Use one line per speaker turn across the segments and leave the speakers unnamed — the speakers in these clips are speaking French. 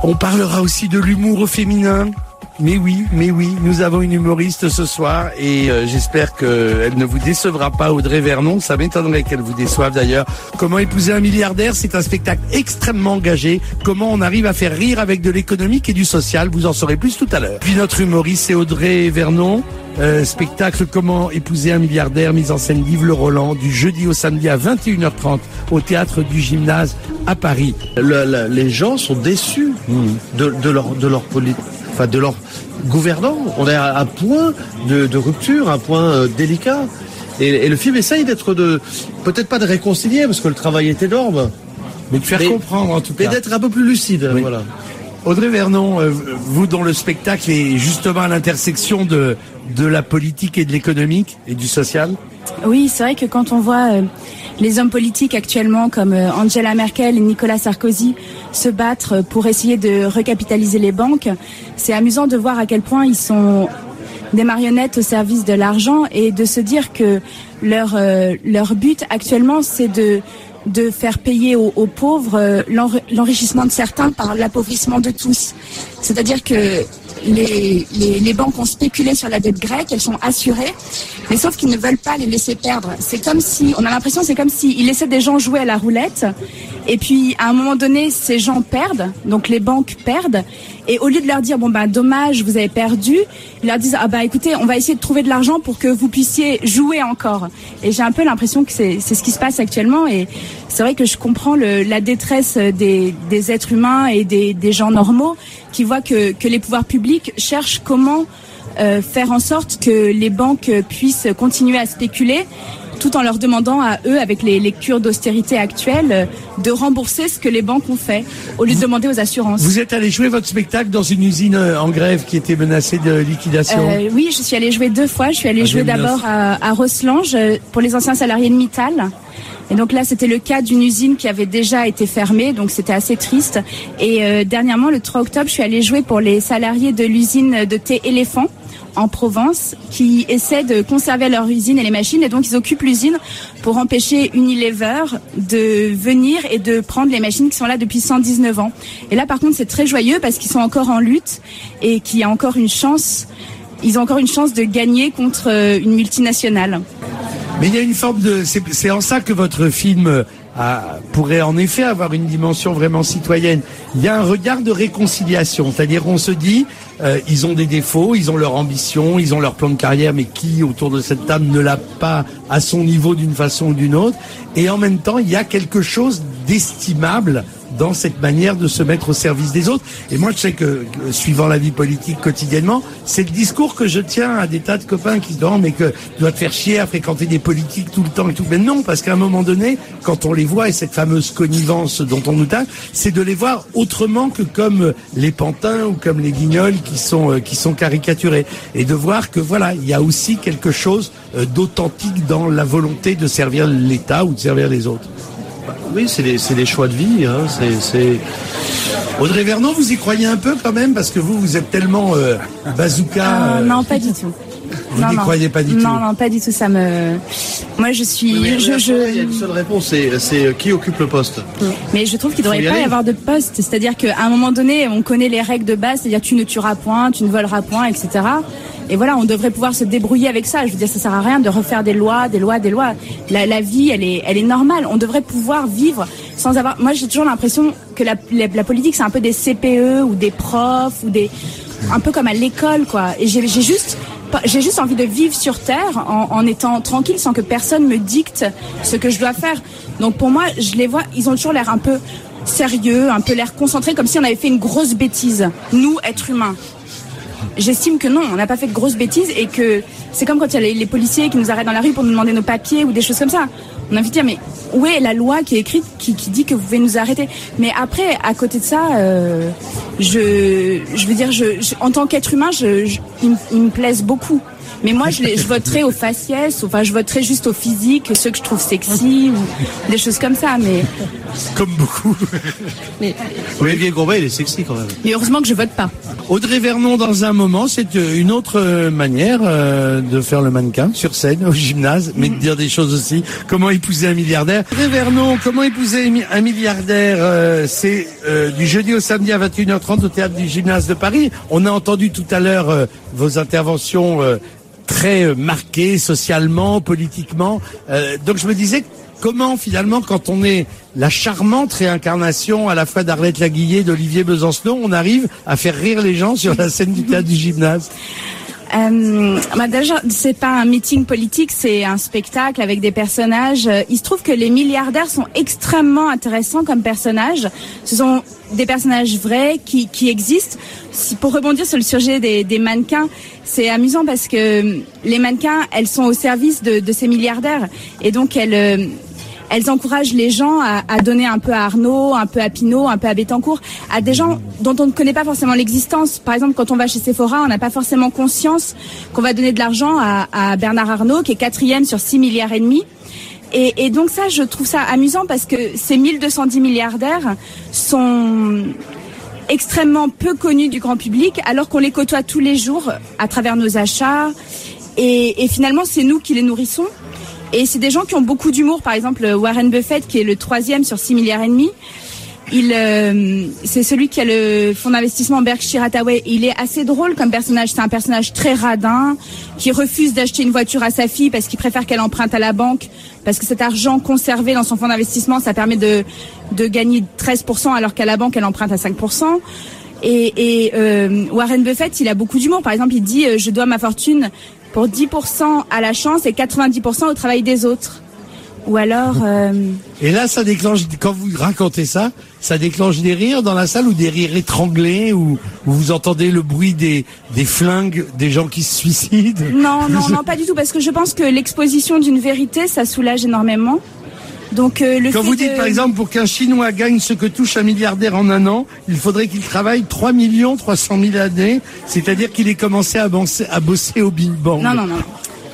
On parlera aussi de l'humour féminin. Mais oui, nous avons une humoriste ce soir et j'espère qu'elle ne vous décevra pas, Audrey Vernon. Ça m'étonnerait qu'elle vous déçoive d'ailleurs. Comment épouser un milliardaire, c'est un spectacle extrêmement engagé. Comment on arrive à faire rire avec de l'économique et du social, vous en saurez plus tout à l'heure. Puis notre humoriste, c'est Audrey Vernon. Spectacle Comment épouser un milliardaire, mise en scène d'Yves Le Roland, du jeudi au samedi à 21h30 au théâtre du Gymnase à Paris.
Les gens sont déçus de leur politique. Enfin, de leur gouvernants. On est à un point de rupture, un point délicat. Et le film essaye peut-être pas de réconcilier, parce que le travail est énorme.
Mais de faire comprendre, en tout cas.
Mais d'être un peu plus lucide,
oui.
Voilà.
Audrey Vernon, vous dont le spectacle est justement à l'intersection de la politique et de l'économique et du social.
Oui, c'est vrai que quand on voit les hommes politiques actuellement comme Angela Merkel et Nicolas Sarkozy se battre pour essayer de recapitaliser les banques, c'est amusant de voir à quel point ils sont des marionnettes au service de l'argent et de se dire que leur but actuellement c'est de faire payer aux pauvres l'enrichissement de certains par l'appauvrissement de tous. C'est-à-dire que les banques ont spéculé sur la dette grecque, elles sont assurées, mais sauf qu'ils ne veulent pas les laisser perdre. C'est comme si, on a l'impression, c'est comme s'ils laissaient des gens jouer à la roulette, et puis à un moment donné, ces gens perdent, donc les banques perdent, et au lieu de leur dire, dommage, vous avez perdu, ils leur disent, écoutez, on va essayer de trouver de l'argent pour que vous puissiez jouer encore. Et j'ai un peu l'impression que c'est ce qui se passe actuellement, et c'est vrai que je comprends la détresse des êtres humains et des gens normaux qui voient que les pouvoirs publics cherchent comment faire en sorte que les banques puissent continuer à spéculer tout en leur demandant à eux, avec les cures d'austérité actuelles, de rembourser ce que les banques ont fait, au lieu de demander aux assurances.
Vous êtes allé jouer votre spectacle dans une usine en grève qui était menacée de liquidation.
Oui, je suis allée jouer 2 fois. Je suis allée jouer d'abord à Rosselange pour les anciens salariés de Mittal. Et donc là, c'était le cas d'une usine qui avait déjà été fermée, donc c'était assez triste. Et dernièrement, le 3 octobre, je suis allée jouer pour les salariés de l'usine de thé Éléphant en Provence, qui essaient de conserver leur usine et les machines, et donc ils occupent l'usine pour empêcher Unilever de venir et de prendre les machines qui sont là depuis 119 ans. Et là, par contre, c'est très joyeux parce qu'ils sont encore en lutte et qu'il y a encore une chance, ils ont encore une chance de gagner contre une multinationale.
Mais il y a une forme c'est en ça que votre film pourrait en effet avoir une dimension vraiment citoyenne. Il y a un regard de réconciliation, c'est-à-dire on se dit, ils ont des défauts, ils ont leur ambition, ils ont leur plan de carrière, mais qui autour de cette table ne l'a pas à son niveau d'une façon ou d'une autre. Et en même temps, il y a quelque chose d'estimable dans cette manière de se mettre au service des autres. Et moi, je sais que, suivant la vie politique quotidiennement, c'est le discours que je tiens à des tas de copains qui se demandent, mais que tu dois te faire chier à fréquenter des politiques tout le temps et tout. Mais non, parce qu'à un moment donné, quand on les voit, et cette fameuse connivence dont on nous tape, c'est de les voir autrement que comme les pantins ou comme les guignols qui sont caricaturés. Et de voir que voilà, il y a aussi quelque chose d'authentique dans la volonté de servir l'État ou de servir les autres.
Oui, c'est des choix de vie. Hein.
Audrey Vernon, vous y croyez un peu quand même, parce que vous êtes tellement bazooka.
Non, pas du tout.
Vous n'y croyez pas du tout.
Non, pas du tout. Moi, je suis.
Oui, il y a une seule réponse, c'est qui occupe le poste.
Mais je trouve qu'il ne devrait pas y avoir de poste. C'est-à-dire qu'à un moment donné, on connaît les règles de base, c'est-à-dire tu ne tueras point, tu ne voleras point, etc. Et voilà, on devrait pouvoir se débrouiller avec ça. Je veux dire, ça sert à rien de refaire des lois. La vie, elle est normale. On devrait pouvoir vivre sans avoir. Moi, j'ai toujours l'impression que la politique, c'est un peu des CPE ou des profs ou un peu comme à l'école, quoi. Et j'ai juste envie de vivre sur Terre en étant tranquille sans que personne me dicte ce que je dois faire. Donc pour moi, je les vois, ils ont toujours l'air un peu sérieux, un peu l'air concentré, comme si on avait fait une grosse bêtise, nous, êtres humains. J'estime que non, on n'a pas fait de grosses bêtises et que c'est comme quand il y a les policiers qui nous arrêtent dans la rue pour nous demander nos papiers ou des choses comme ça. On a envie de dire, mais où est la loi qui est écrite qui dit que vous pouvez nous arrêter? Mais après, à côté de ça, je veux dire, en tant qu'être humain, ils me plaisent beaucoup. Mais moi, je voterai au faciès, enfin, je voterai juste au physique, ceux que je trouve sexy, ou des choses comme ça, mais...
Comme beaucoup.
Mais
Olivier Gourbet, il est sexy quand même.
heureusement que je vote pas.
Audrey Vernon, dans un moment, c'est une autre manière de faire le mannequin sur scène, au gymnase, mais de dire des choses aussi. Comment épouser un milliardaire. Audrey Vernon, comment épouser un milliardaire, c'est du jeudi au samedi à 21h30 au Théâtre du Gymnase de Paris. On a entendu tout à l'heure vos interventions très marquées socialement, politiquement. Donc je me disais, comment finalement, quand on est la charmante réincarnation à la fois d'Arlette Laguillet, d'Olivier Besancenot, on arrive à faire rire les gens sur la scène du Théâtre du Gymnase?
Déjà, c'est pas un meeting politique, c'est un spectacle avec des personnages. Il se trouve que les milliardaires sont extrêmement intéressants comme personnages. Ce sont des personnages vrais qui existent. Pour rebondir sur le sujet des mannequins, c'est amusant parce que les mannequins, elles sont au service de ces milliardaires. Et donc, elles encouragent les gens à donner un peu à Arnaud, un peu à Pinault, un peu à Bettencourt, à des gens dont on ne connaît pas forcément l'existence. Par exemple, quand on va chez Sephora, on n'a pas forcément conscience qu'on va donner de l'argent à Bernard Arnault, qui est 4e sur 6,5 milliards. Et donc ça, je trouve ça amusant parce que ces 1210 milliardaires sont extrêmement peu connus du grand public, alors qu'on les côtoie tous les jours à travers nos achats. Et finalement, c'est nous qui les nourrissons. Et c'est des gens qui ont beaucoup d'humour. Par exemple, Warren Buffett, qui est le 3e sur 6,5 milliards. C'est celui qui a le fonds d'investissement Berkshire Hathaway. Il est assez drôle comme personnage. C'est un personnage très radin, qui refuse d'acheter une voiture à sa fille parce qu'il préfère qu'elle emprunte à la banque, parce que cet argent conservé dans son fonds d'investissement, ça permet de gagner 13%, alors qu'à la banque, elle emprunte à 5%. Et Warren Buffett, il a beaucoup d'humour. Par exemple, il dit je dois ma fortune pour 10% à la chance et 90% au travail des autres. Ou alors...
Et là, ça déclenche, quand vous racontez ça, ça déclenche des rires dans la salle, ou des rires étranglés, ou vous entendez le bruit des flingues des gens qui se suicident?
Non, pas du tout, parce que je pense que l'exposition d'une vérité, ça soulage énormément. Donc,
quand vous dites, par exemple, pour qu'un Chinois gagne ce que touche un milliardaire en un an, il faudrait qu'il travaille 3 300 000 années, c'est-à-dire qu'il ait commencé à bosser au Big Bang.
Non.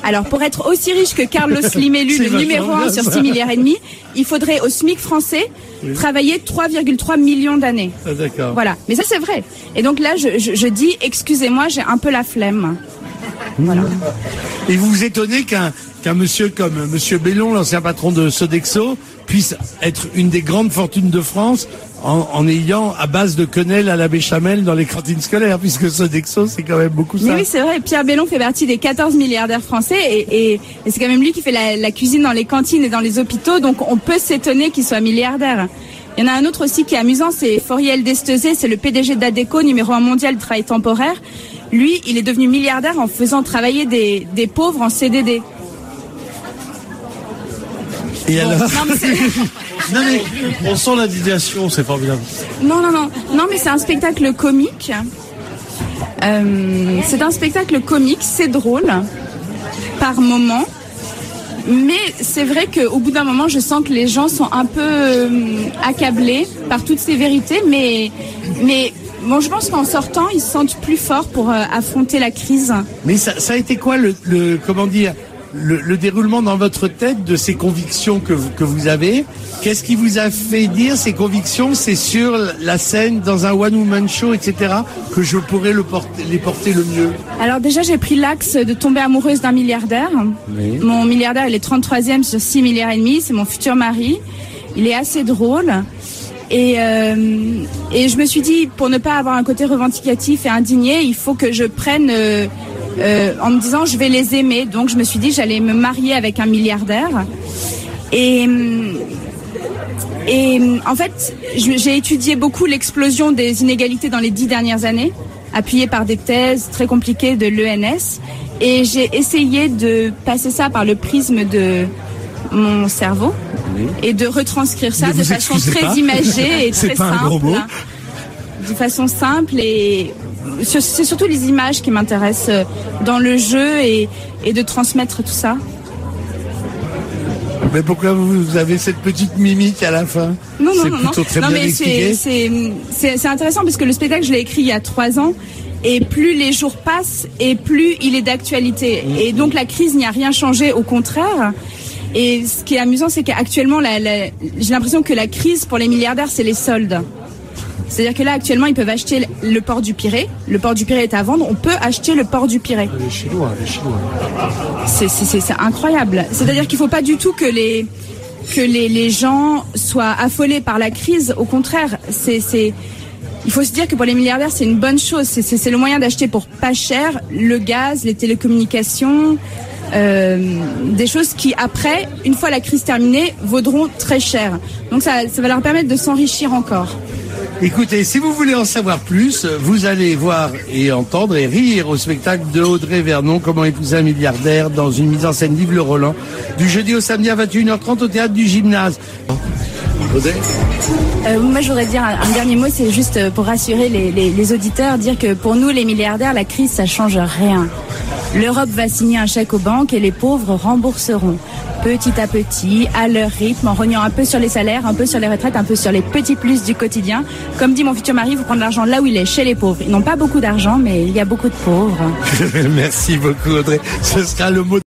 Alors, pour être aussi riche que Carlos Limelu, le numéro 1 sur 6,5 milliards, il faudrait, au SMIC français, travailler 3,3 millions d'années.
Ah, d'accord.
Voilà. Mais ça, c'est vrai. Et donc là, je dis, excusez-moi, j'ai un peu la flemme. Voilà.
Et vous vous étonnez qu'un monsieur comme monsieur Bellon, l'ancien patron de Sodexo, puisse être une des grandes fortunes de France en ayant à base de quenelle à la béchamel dans les cantines scolaires, puisque Sodexo, c'est quand même beaucoup ça.
Mais oui, c'est vrai. Pierre Bellon fait partie des 14 milliardaires français et c'est quand même lui qui fait la cuisine dans les cantines et dans les hôpitaux, donc on peut s'étonner qu'il soit milliardaire. Il y en a un autre aussi qui est amusant, c'est Foriel Destezé, c'est le PDG d'Adecco, numéro 1 mondial du travail temporaire. Lui, il est devenu milliardaire en faisant travailler des pauvres en CDD.
Et alors
Non mais on sent l'indignation, c'est formidable.
Non, mais c'est un spectacle comique. C'est un spectacle comique, c'est drôle, par moment. Mais c'est vrai qu'au bout d'un moment, je sens que les gens sont un peu accablés par toutes ces vérités. Mais bon, je pense qu'en sortant, ils se sentent plus forts pour affronter la crise.
Mais ça a été quoi le déroulement dans votre tête de ces convictions que vous avez? Qu'est-ce qui vous a fait dire ces convictions? C'est sur la scène, dans un one-woman show, etc., que je pourrais les porter le mieux? Alors
déjà, j'ai pris l'axe de tomber amoureuse d'un milliardaire. Oui. Mon milliardaire, il est 33e sur 6,5 milliards. C'est mon futur mari. Il est assez drôle. Et je me suis dit, pour ne pas avoir un côté revendicatif et indigné, il faut que je prenne... en me disant je vais les aimer, donc je me suis dit j'allais me marier avec un milliardaire et en fait j'ai étudié beaucoup l'explosion des inégalités dans les 10 dernières années, appuyée par des thèses très compliquées de l'ENS, et j'ai essayé de passer ça par le prisme de mon cerveau et de retranscrire ça de façon très imagée et très simple, de façon simple. Et c'est surtout les images qui m'intéressent dans le jeu et de transmettre tout ça.
Mais pourquoi vous avez cette petite mimique à la fin?
Non,
Très bien expliqué.
C'est intéressant parce que le spectacle, je l'ai écrit il y a 3 ans Et plus les jours passent, et plus il est d'actualité. Et donc la crise n'y a rien changé, au contraire. Et ce qui est amusant, c'est qu'actuellement, j'ai l'impression que la crise pour les milliardaires, c'est les soldes. C'est-à-dire que là, actuellement, ils peuvent acheter le port du Pirée. Le port du Pirée est à vendre. On peut acheter le port du Pirée.
Les Chinois.
C'est incroyable. C'est-à-dire qu'il ne faut pas du tout que les gens soient affolés par la crise. Au contraire, il faut se dire que pour les milliardaires, c'est une bonne chose. C'est le moyen d'acheter pour pas cher le gaz, les télécommunications, des choses qui, après, une fois la crise terminée, vaudront très cher. Donc ça va leur permettre de s'enrichir encore.
Écoutez, si vous voulez en savoir plus, vous allez voir et entendre et rire au spectacle de Audrey Vernon, Comment épouser un milliardaire, dans une mise en scène d'Yves Le Roland, du jeudi au samedi à 21h30 au Théâtre du Gymnase. Audrey ?
Moi, je voudrais dire un dernier mot, c'est juste pour rassurer les auditeurs, dire que pour nous, les milliardaires, la crise, ça change rien. L'Europe va signer un chèque aux banques et les pauvres rembourseront. Petit à petit, à leur rythme, en rognant un peu sur les salaires, un peu sur les retraites, un peu sur les petits plus du quotidien. Comme dit mon futur mari, il faut prendre l'argent là où il est, chez les pauvres. Ils n'ont pas beaucoup d'argent, mais il y a beaucoup de pauvres.
Merci beaucoup, Audrey. Ce sera le mot